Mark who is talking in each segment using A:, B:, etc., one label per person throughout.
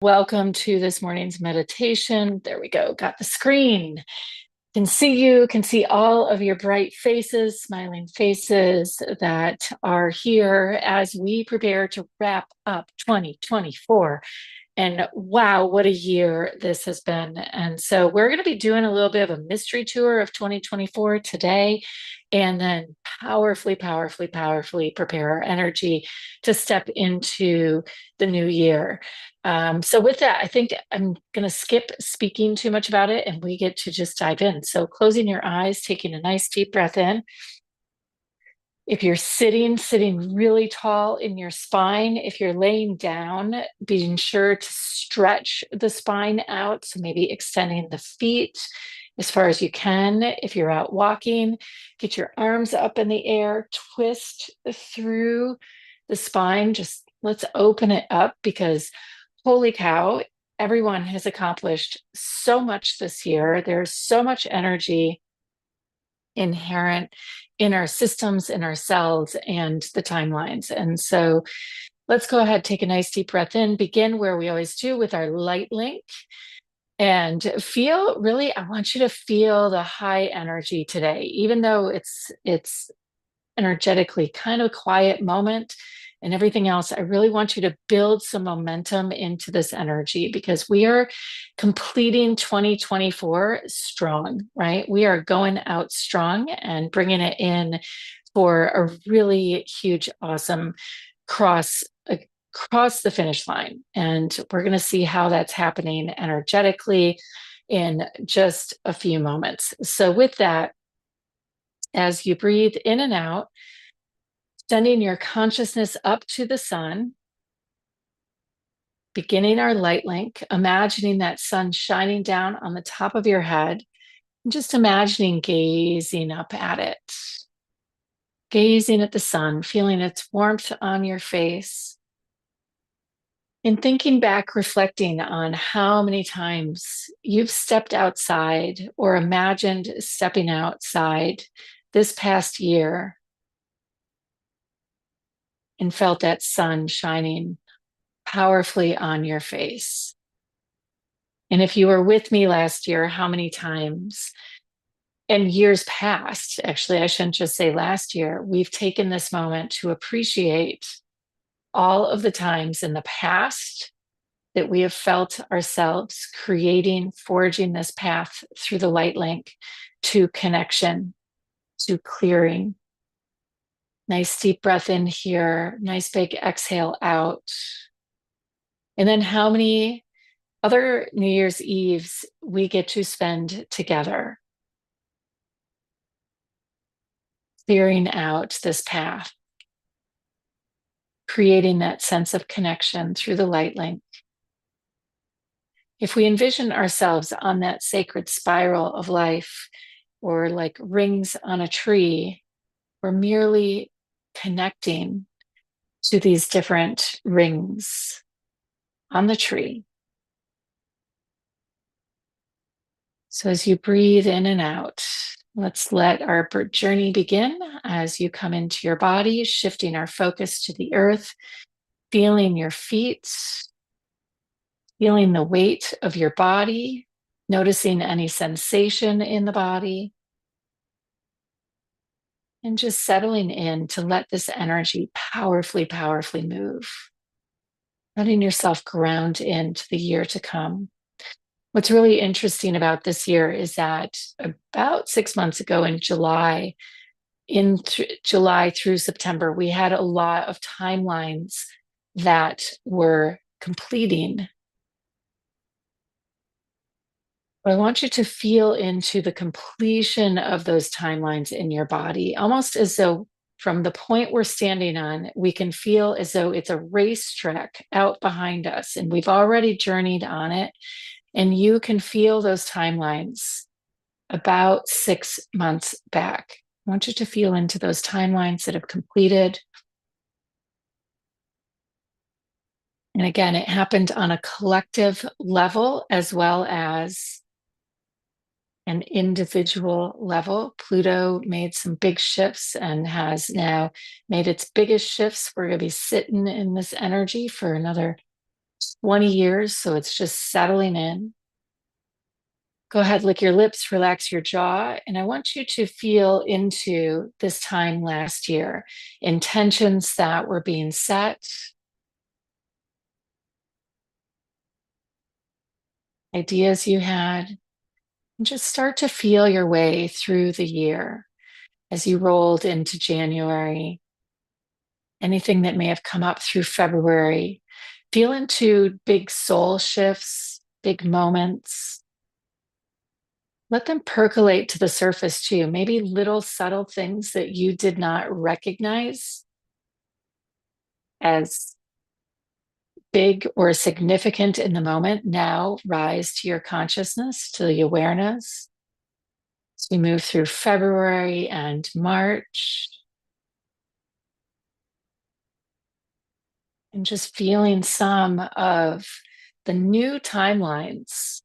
A: Welcome to this morning's meditation. There we go. Got the screen. Can see you, can see all of your bright faces, smiling faces that are here as we prepare to wrap up 2024. And wow, what a year this has been. And so we're going to be doing a little bit of a mystery tour of 2024 today, and then powerfully, powerfully, powerfully prepare our energy to step into the new year. So with that, I think I'm going to skip speaking too much about it and we get to just dive in. So closing your eyes, taking a nice deep breath in. If you're sitting really tall in your spine. If you're laying down, being sure to stretch the spine out. So maybe extending the feet as far as you can. If you're out walking, get your arms up in the air, twist through the spine. Just let's open it up because holy cow, everyone has accomplished so much this year. There's so much energy inherent in our systems, in our cells, and the timelines. And so let's go ahead, take a nice deep breath in, begin where we always do with our light link. And feel really, I want you to feel the high energy today, even though it's energetically kind of a quiet moment and everything else. I really want you to build some momentum into this energy because we are completing 2024 strong, right? We are going out strong and bringing it in for a really huge, awesome cross across the finish line. And we're going to see how that's happening energetically in just a few moments. So with that, as you breathe in and out, sending your consciousness up to the sun, beginning our light link, imagining that sun shining down on the top of your head, and just imagining gazing up at it, gazing at the sun, feeling its warmth on your face, and thinking back, reflecting on how many times you've stepped outside or imagined stepping outside this past year and felt that sun shining powerfully on your face. And if you were with me last year, how many times and years past, actually, I shouldn't just say last year, we've taken this moment to appreciate all of the times in the past that we have felt ourselves creating, forging this path through the light link to connection, to clearing. Nice deep breath in here, nice big exhale out. And then how many other New Year's Eves we get to spend together, clearing out this path, creating that sense of connection through the light link. If we envision ourselves on that sacred spiral of life, or like rings on a tree, we're merely connecting to these different rings on the tree. So as you breathe in and out, let's let our journey begin as you come into your body, shifting our focus to the earth, feeling your feet, feeling the weight of your body, noticing any sensation in the body, and just settling in to let this energy powerfully, powerfully move, letting yourself ground into the year to come. What's really interesting about this year is that about 6 months ago in July, July through September, we had a lot of timelines that were completing. But I want you to feel into the completion of those timelines in your body, almost as though from the point we're standing on, we can feel as though it's a racetrack out behind us and we've already journeyed on it. And you can feel those timelines about 6 months back. I want you to feel into those timelines that have completed. And again, it happened on a collective level as well as an individual level. Pluto made some big shifts and has now made its biggest shifts. We're going to be sitting in this energy for another 20 years, so it's just settling in. Go ahead, lick your lips, relax your jaw, and I want you to feel into this time last year, intentions that were being set, ideas you had, and just start to feel your way through the year as you rolled into January. Anything that may have come up through February, feel into big soul shifts, big moments. Let them percolate to the surface too. Maybe little subtle things that you did not recognize as big or significant in the moment now rise to your consciousness, to the awareness. As we move through February and March, and just feeling some of the new timelines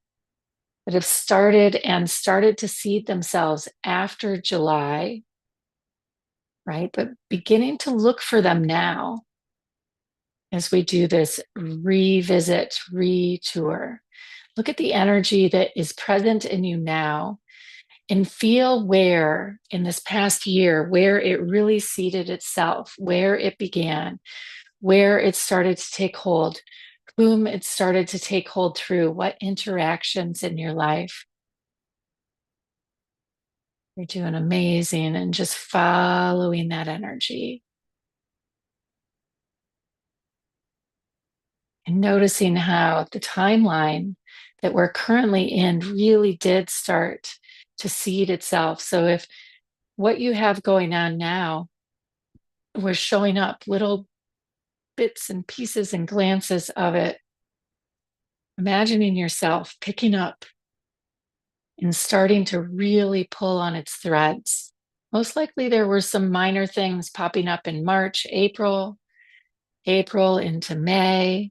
A: that have started to seed themselves after July, right? But beginning to look for them now as we do this revisit, retour. Look at the energy that is present in you now and feel where in this past year, where it really seeded itself, where it began, where it started to take hold, whom it started to take hold through, what interactions in your life. You're doing amazing and just following that energy and noticing how the timeline that we're currently in really did start to seed itself. So if what you have going on now was showing up little bits and pieces and glances of it, imagining yourself picking up and starting to really pull on its threads. Most likely there were some minor things popping up in March, April into May,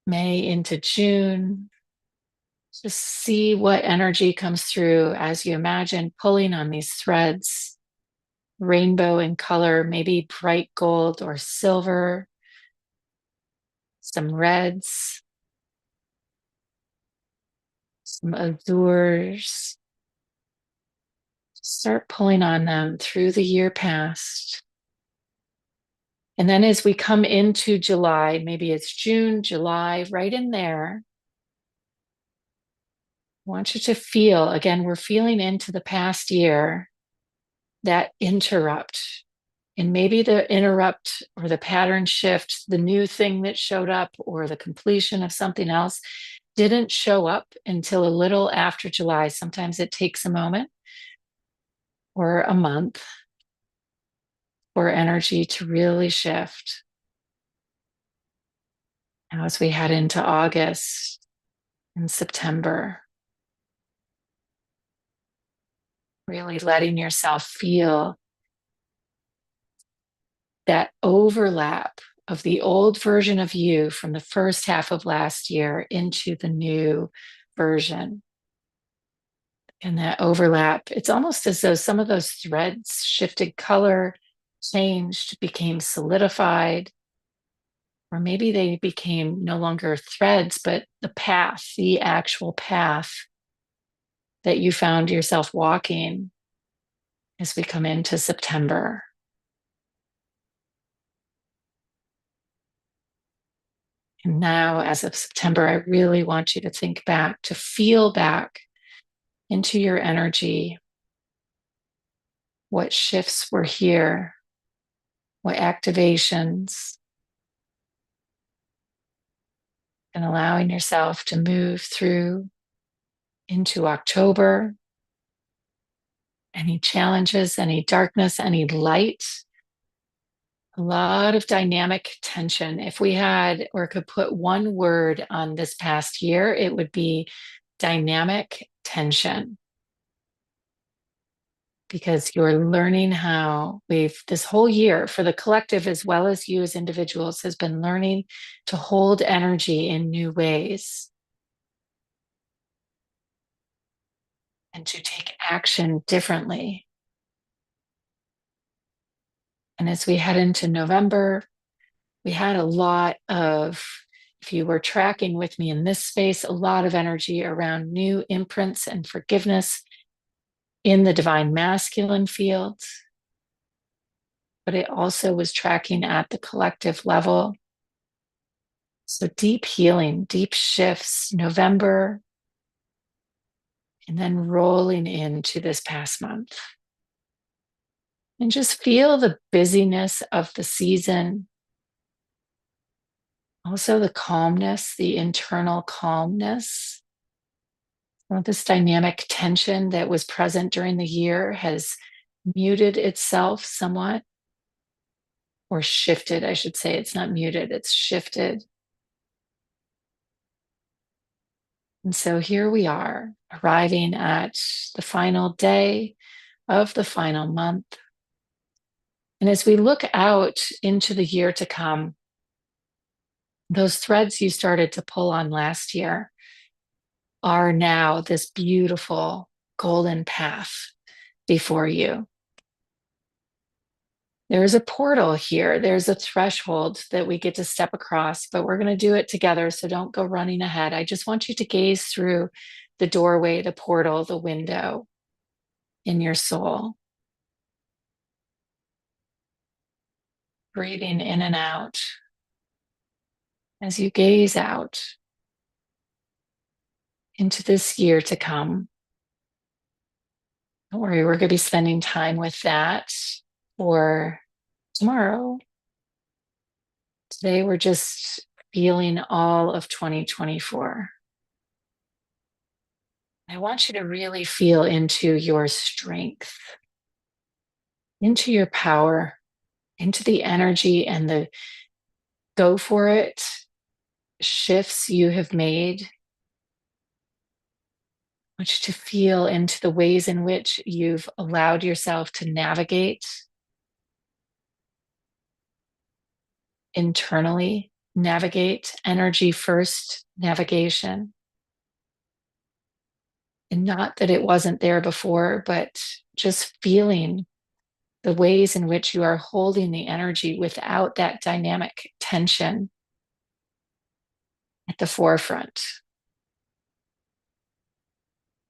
A: May into June. Just see what energy comes through as you imagine pulling on these threads, rainbow in color, maybe bright gold or silver, some reds, some azures. Start pulling on them through the year past. And then as we come into July, maybe it's June, July, right in there, I want you to feel, again, we're feeling into the past year, that interrupt. And maybe the interrupt or the pattern shift, the new thing that showed up or the completion of something else didn't show up until a little after July. Sometimes it takes a moment or a month for energy to really shift. Now, as we head into August and September, really letting yourself feel that overlap of the old version of you from the first half of last year into the new version. And that overlap, it's almost as though some of those threads shifted color, changed, became solidified, or maybe they became no longer threads, but the path, the actual path that you found yourself walking as we come into September. And now, as of September, I really want you to think back, to feel back into your energy. What shifts were here? What activations? And allowing yourself to move through into October. Any challenges, any darkness, any light? A lot of dynamic tension. If we had or could put one word on this past year, it would be dynamic tension. Because you're learning how this whole year for the collective as well as you as individuals has been learning to hold energy in new ways and to take action differently. And as we head into November, We had a lot of, if you were tracking with me in this space, a lot of energy around new imprints and forgiveness in the divine masculine field. But it also was tracking at the collective level. So deep healing, deep shifts, November, and then rolling into this past month. And just feel the busyness of the season. Also the calmness, the internal calmness. Well, this dynamic tension that was present during the year has muted itself somewhat, or shifted, I should say. It's not muted, it's shifted. And so here we are, arriving at the final day of the final month. And as we look out into the year to come, those threads you started to pull on last year are now this beautiful golden path before you. There is a portal here. There's a threshold that we get to step across, but we're going to do it together. So don't go running ahead. I just want you to gaze through the doorway, the portal, the window in your soul. Breathing in and out as you gaze out into this year to come. Don't worry, we're going to be spending time with that for tomorrow. Today, we're just feeling all of 2024. I want you to really feel into your strength, into your power, into the energy and the go for it shifts you have made. I want you to feel into the ways in which you've allowed yourself to navigate internally, navigate energy first navigation. And not that it wasn't there before, but just feeling the ways in which you are holding the energy without that dynamic tension at the forefront.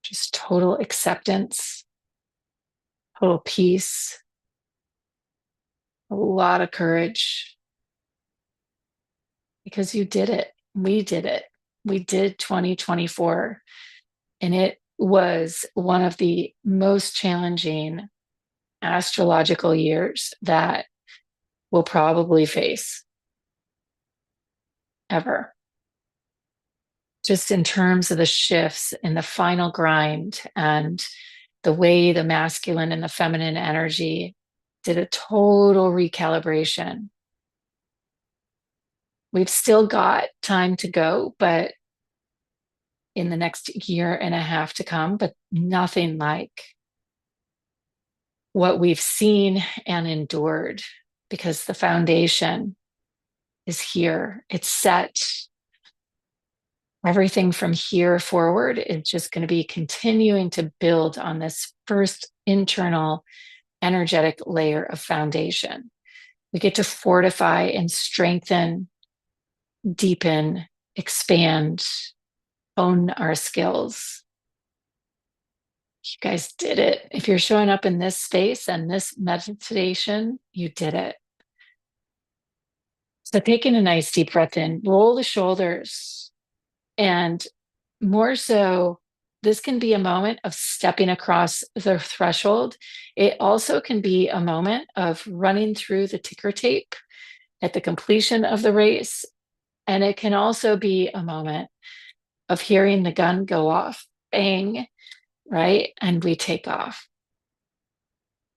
A: Just total acceptance, total peace, a lot of courage, because you did it. We did it. We did 2024, and it was one of the most challenging astrological years that we'll probably face ever. Just in terms of the shifts in the final grind and the way the masculine and the feminine energy did a total recalibration. We've still got time to go, but in the next year and a half to come, but nothing like what we've seen and endured, because the foundation is here. It's set. Everything from here forward is just going to be continuing to build on this first internal energetic layer of foundation. We get to fortify and strengthen, deepen, expand, own our skills. You guys did it. If you're showing up in this space and this meditation, you did it. So taking a nice deep breath in, roll the shoulders, and more so, this can be a moment of stepping across the threshold. It also can be a moment of running through the ticker tape at the completion of the race. And it can also be a moment of hearing the gun go off, bang, right? And we take off.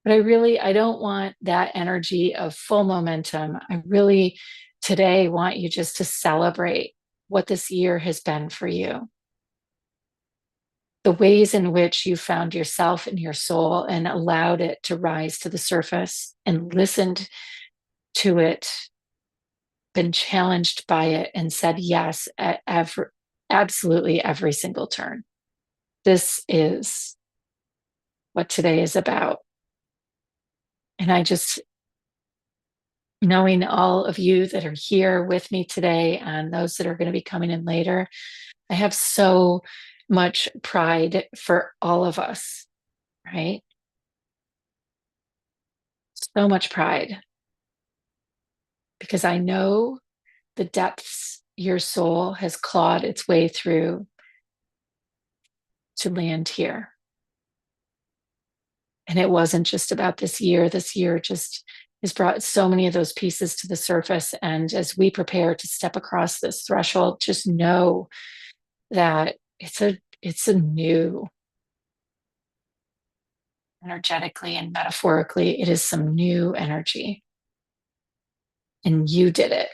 A: But I don't want that energy of full momentum. I really today want you just to celebrate what this year has been for you. The ways in which you found yourself and your soul and allowed it to rise to the surface and listened to it, been challenged by it, and said yes at absolutely every single turn. This is what today is about. And I just knowing all of you that are here with me today and those that are going to be coming in later. I have so much pride for all of us, right? So much pride because I know the depths your soul has clawed its way through to land here. And it wasn't just about this year. This year just has brought so many of those pieces to the surface. And as we prepare to step across this threshold, just know that it's a new, energetically and metaphorically, it is some new energy. And you did it.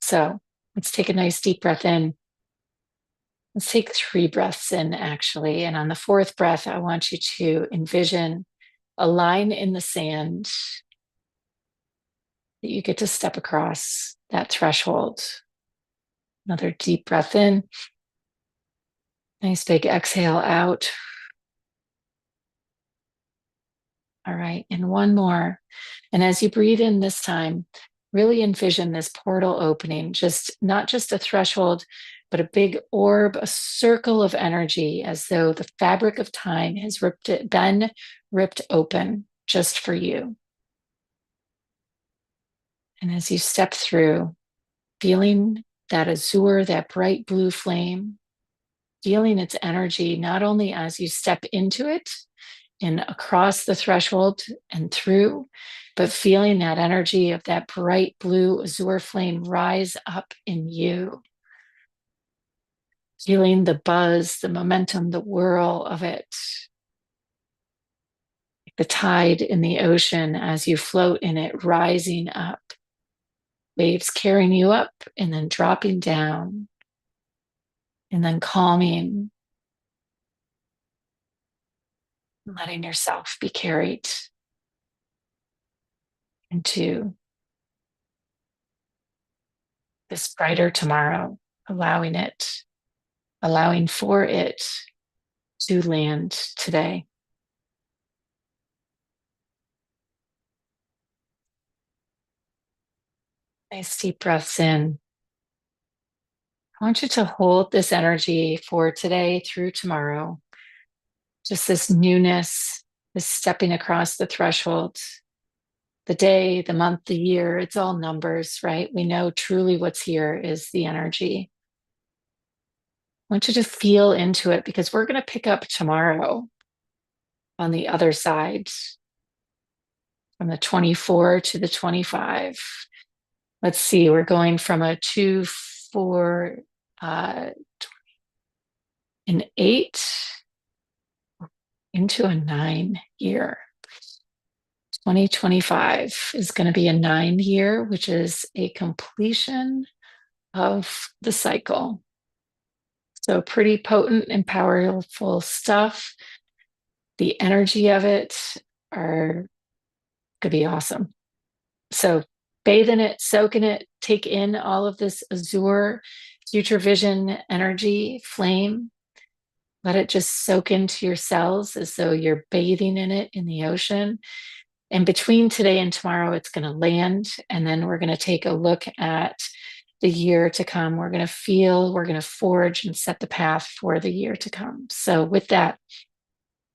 A: So let's take a nice deep breath in. Let's take 3 breaths in, actually. And on the 4th breath, I want you to envision a line in the sand that you get to step across that threshold. Another deep breath in. Nice big exhale out. All right, and one more. And as you breathe in this time, really envision this portal opening, not just a threshold, but a big orb, a circle of energy, as though the fabric of time has been ripped open just for you. And as you step through, feeling that azure, that bright blue flame, feeling its energy, not only as you step into it and across the threshold and through, but feeling that energy of that bright blue azure flame rise up in you. Feeling the buzz, the momentum, the whirl of it. The tide in the ocean as you float in it, rising up. Waves carrying you up and then dropping down. And then calming. Letting yourself be carried into this brighter tomorrow, allowing for it to land today. Nice deep breaths in. I want you to hold this energy for today through tomorrow. Just this newness, this stepping across the threshold. The day, the month, the year, it's all numbers, right? We know truly what's here is the energy. I want you to feel into it because we're going to pick up tomorrow on the other side from the 24 to the 25. Let's see, we're going from a 2, 4, an 8 into a 9 year. 2025 is going to be a 9 year, which is a completion of the cycle. So pretty potent and powerful stuff. The energy of it are going to be awesome. So bathe in it, soak in it, take in all of this azure, future vision energy, flame. Let it just soak into your cells as though you're bathing in it in the ocean. And between today and tomorrow, it's going to land. And then we're going to take a look at the year to come. We're going to feel, we're going to forge and set the path for the year to come. So with that,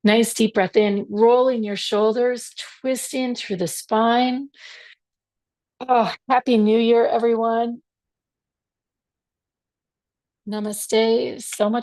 A: nice deep breath in, rolling your shoulders, twisting through the spine. Oh, happy New Year, everyone. Namaste. So much